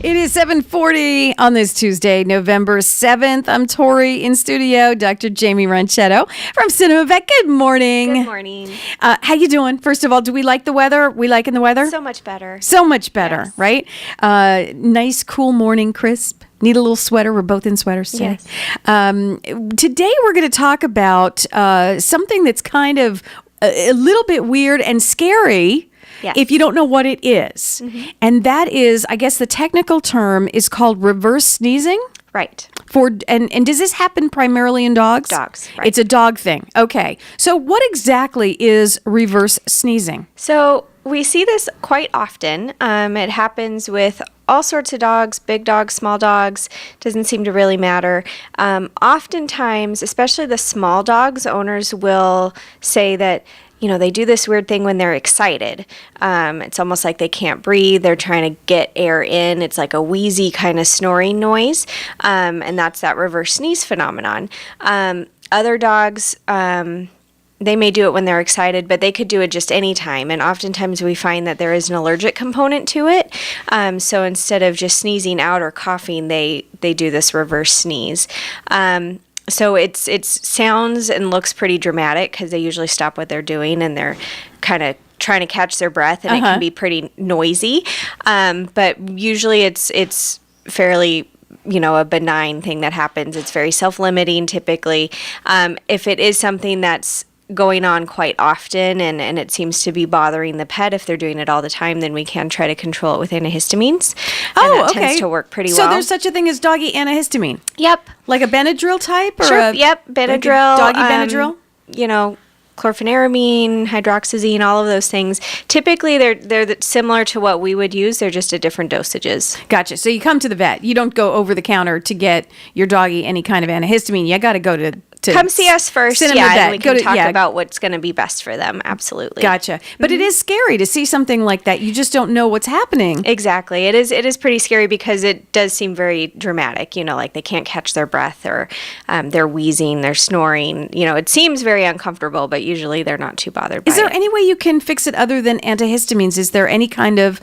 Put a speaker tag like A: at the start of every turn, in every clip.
A: It is 7:40 on this Tuesday, November 7th. I'm Tori in studio, Dr. Jaimie Ronchetto from Cinema Vet. Good morning.
B: Good morning.
A: How you doing? First of all, do we like the weather? We liking the weather?
B: So much better.
A: So much better,
B: Yes.
A: right? Nice, cool morning, crisp. Need a little sweater. We're both in sweaters today.
B: Yes.
A: Today we're going to talk about something that's kind of a little bit weird and scary.
B: Yes.
A: If you don't know what it is.
B: Mm-hmm.
A: And that is, I guess the technical term is called reverse sneezing.
B: Right.
A: And does this happen primarily in dogs?
B: Dogs, right.
A: It's a dog thing. Okay. So what exactly is reverse sneezing?
B: So we see this quite often. It happens with all sorts of dogs, big dogs, small dogs, doesn't seem to really matter. Oftentimes, especially the small dogs, owners will say that, you know, they do this weird thing when they're excited. It's almost like they can't breathe. They're trying to get air in. It's like a wheezy kind of snoring noise. And that's that reverse sneeze phenomenon. Other dogs, they may do it when they're excited, but they could do it just any time. And oftentimes we find that there is an allergic component to it. So instead of just sneezing out or coughing, they do this reverse sneeze. So it sounds and looks pretty dramatic because they usually stop what they're doing and they're kind of trying to catch their breath, and it can be pretty noisy. But usually it's fairly, you know, a benign thing that happens. It's very self-limiting typically. If it is something that's going on quite often and it seems to be bothering the pet, if they're doing it all the time, then we can try to control it with antihistamines. And that tends to work pretty well.
A: So there's such a thing as doggy antihistamine?
B: Yep.
A: Like a Benadryl type? Or
B: Sure. Yep. Benadryl.
A: Like a doggy Benadryl?
B: You know, chlorpheniramine, hydroxyzine, all of those things. Typically, they're similar to what we would use. They're just at different dosages.
A: Gotcha. So you come to the vet. You don't go over the counter to get your doggy any kind of antihistamine. You got to go to
B: come see us first,
A: Cinema Vet.
B: and we can talk about what's going to be best for them. Absolutely.
A: Gotcha. But it is scary to see something like that. You just don't know what's happening.
B: Exactly. It is pretty scary because it does seem very dramatic, you know, like they can't catch their breath or they're wheezing, they're snoring. You know, it seems very uncomfortable, but usually they're not too bothered by it.
A: Is there any way you can fix it other than antihistamines? Is there any kind of,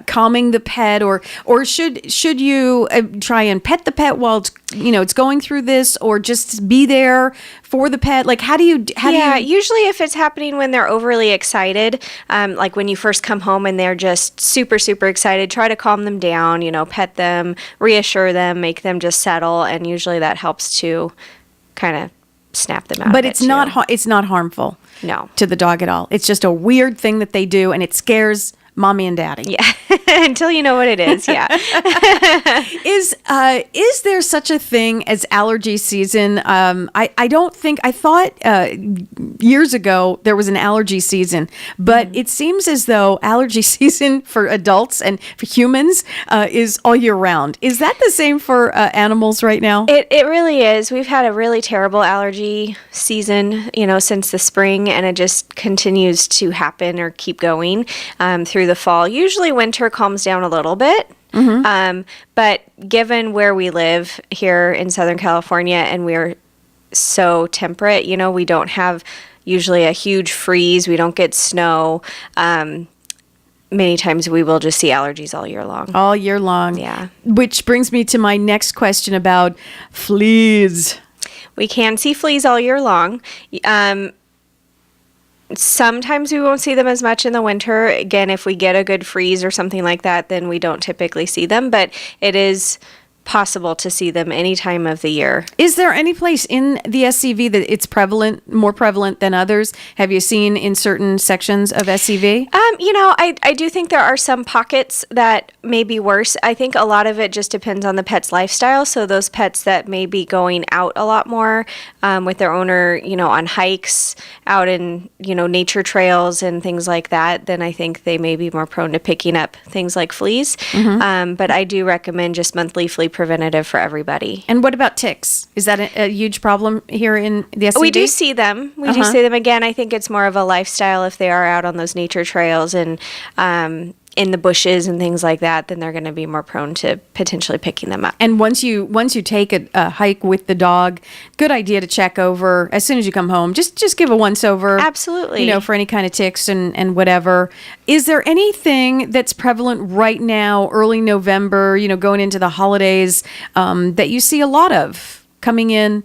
A: calming the pet, or should you try and pet the pet while it's going through this, or just be there for the pet? Like how do you
B: usually if it's happening when they're overly excited, like when you first come home and they're just super excited, try to calm them down, pet them, reassure them, make them just settle, and usually that helps to kind of snap them out.
A: But it's not harmful to the dog at all. It's just a weird thing that they do, and it scares mommy and daddy.
B: Yeah. Until you know what it is. Yeah.
A: Is there such a thing as allergy season? I thought years ago there was an allergy season, but it seems as though allergy season for adults and for humans is all year round. Is that the same for animals right now?
B: It really is. We've had a really terrible allergy season, since the spring, and it just continues to happen or keep going through the fall. Usually winter calms down a little bit. But given where we live here in Southern California, and we're so temperate, we don't have usually a huge freeze. We don't get snow. Many times we will just see allergies all year long.
A: All year long.
B: Yeah.
A: Which brings me to my next question about fleas.
B: We can see fleas all year long. Sometimes we won't see them as much in the winter. Again, if we get a good freeze or something like that, then we don't typically see them, but it is possible to see them any time of the year.
A: Is there any place in the SCV that it's more prevalent than others? Have you seen in certain sections of SCV?
B: I do think there are some pockets that may be worse. I think a lot of it just depends on the pet's lifestyle. So those pets that may be going out a lot more with their owner, on hikes, out in, nature trails and things like that, then I think they may be more prone to picking up things like fleas. But I do recommend just monthly flea preventative for everybody.
A: And what about ticks? Is that a huge problem here in the SCV?
B: We do see them. We do see them. Again, I think it's more of a lifestyle if they are out on those nature trails and in the bushes and things like that, then they're going to be more prone to potentially picking them up.
A: And once you take a hike with the dog, good idea to check over as soon as you come home. Just give a once over.
B: Absolutely.
A: For any kind of ticks and whatever. Is there anything that's prevalent right now, early November, going into the holidays, that you see a lot of coming in?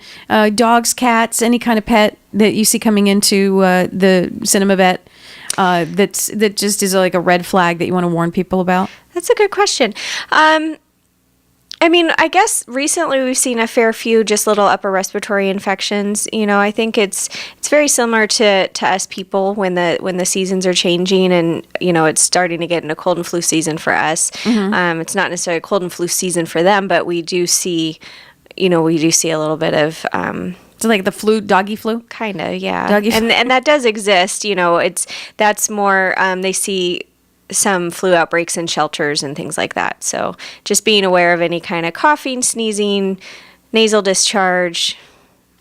A: Dogs, cats, any kind of pet that you see coming into the Cinema Vet? That just is like a red flag that you want to warn people about?
B: That's a good question. I guess recently we've seen a fair few just little upper respiratory infections. I think it's very similar to us people when the seasons are changing and, it's starting to get into cold and flu season for us. Mm-hmm. It's not necessarily a cold and flu season for them, but we do see a little bit of...
A: So like the flu, doggy flu?
B: Kind of, yeah.
A: Doggy flu.
B: And that does exist. That's more, they see some flu outbreaks in shelters and things like that. So just being aware of any kind of coughing, sneezing, nasal discharge,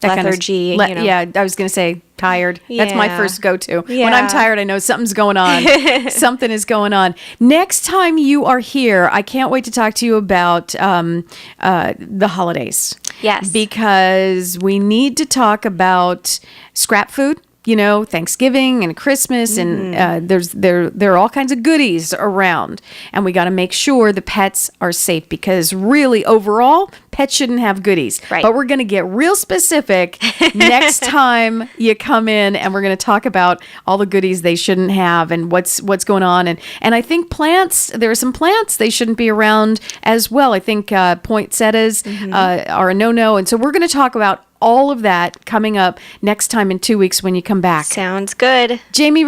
B: lethargy.
A: Yeah, I was going to say tired. That's my first go-to.
B: Yeah.
A: When I'm tired, I know something's going on. Something is going on. Next time you are here, I can't wait to talk to you about the holidays.
B: Yes.
A: Because we need to talk about scrap food. Thanksgiving and Christmas, and there are all kinds of goodies around, and we got to make sure the pets are safe, because really overall pets shouldn't have goodies.
B: Right.
A: But we're going to get real specific next time you come in, and we're going to talk about all the goodies they shouldn't have and what's going on. And I think there are some plants they shouldn't be around as well. I think poinsettias are a no-no, and so we're going to talk about all of that coming up next time in 2 weeks when you come back.
B: Sounds good.
A: Dr. Jaimie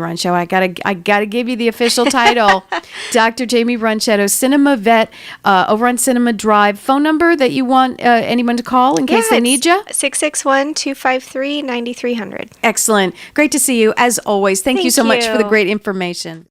A: Ronchetto. I gotta give you the official title. Dr. Jaimie Ronchetto, Cinema Vet, over on Cinema Drive. Phone number that you want anyone to call in case they need you?
B: 661-253-9300.
A: Excellent. Great to see you as always. Thank you so much for the great information.